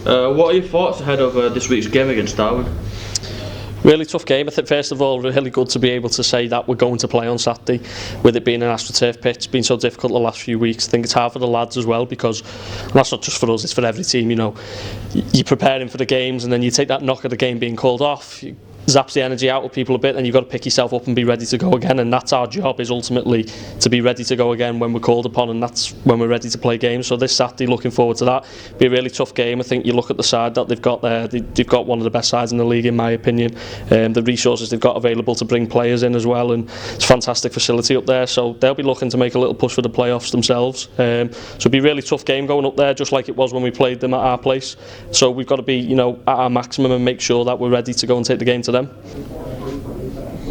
What are your thoughts ahead of this week's game against Darwen? Really tough game. I think first of all, really good to be able to say that we're going to play on Saturday, with it being an AstroTurf pitch. It's been so difficult the last few weeks. I think it's hard for the lads as well, because and that's not just for us, it's for every team. You know, you're preparing for the games and then you take that knock of the game being called off. Zaps the energy out of people a bit, and you've got to pick yourself up and be ready to go again, and that's our job, is ultimately to be ready to go again when we're called upon, and that's when we're ready to play games. So this Saturday, looking forward to that. Be a really tough game. I think you look at the side that they've got there, they've got one of the best sides in the league in my opinion. The resources they've got available to bring players in as well, and it's a fantastic facility up there, so they'll be looking to make a little push for the playoffs themselves. So it'll be a really tough game going up there, just like it was when we played them at our place. So we've got to be, you know, at our maximum and make sure that we're ready to go and take the game to them.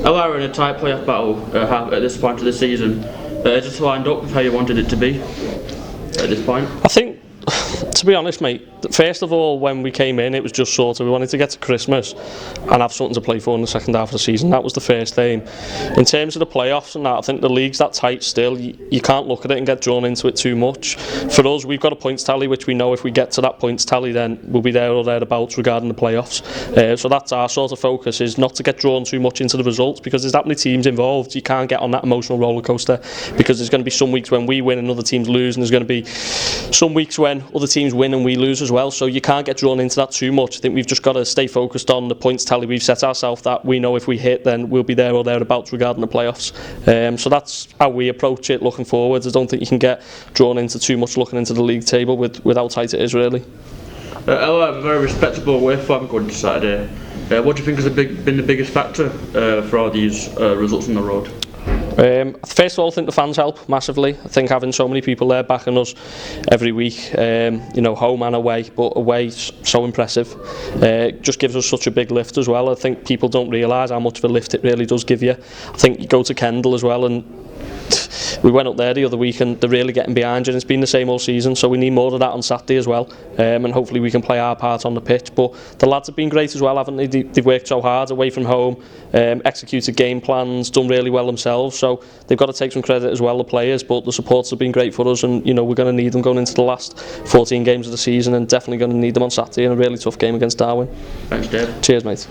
Ella are in a tight playoff battle at this point of the season. Is it lined up with how you wanted it to be at this point? I think, to be honest, mate, first of all, when we came in, it was just sort of, we wanted to get to Christmas and have something to play for in the second half of the season. That was the first aim. In terms of the playoffs and that, I think the league's that tight still. You can't look at it and get drawn into it too much. For us, we've got a points tally, which we know if we get to that points tally, then we'll be there or thereabouts regarding the playoffs. So that's our sort of focus, is not to get drawn too much into the results, because there's that many teams involved. You can't get on that emotional roller coaster, because there's going to be some weeks when we win and other teams lose, and there's going to be some weeks when other teams win and we lose as well. So you can't get drawn into that too much. I think we've just got to stay focused on the points tally we've set ourselves, that we know if we hit, then we'll be there or thereabouts regarding the playoffs. So that's how we approach it looking forwards. I don't think you can get drawn into too much looking into the league table with how tight it is, really. Ella have a very respectable away form going to Saturday. What do you think has been the biggest factor for all these results on the road? First of all, I think the fans help massively. I think having so many people there backing us every week, you know, home and away, but away so impressive. Just gives us such a big lift as well. I think people don't realise how much of a lift it really does give you. I think you go to Kendal as well, and we went up there the other week and they're really getting behind you, and it's been the same all season, so we need more of that on Saturday as well, and hopefully we can play our part on the pitch. But the lads have been great as well, haven't they? They've worked so hard away from home, executed game plans, done really well themselves, so they've got to take some credit as well, the players. But the supporters have been great for us, and you know, we're going to need them going into the last 14 games of the season, and definitely going to need them on Saturday in a really tough game against Darwen. Thanks, Dave. Cheers, mate.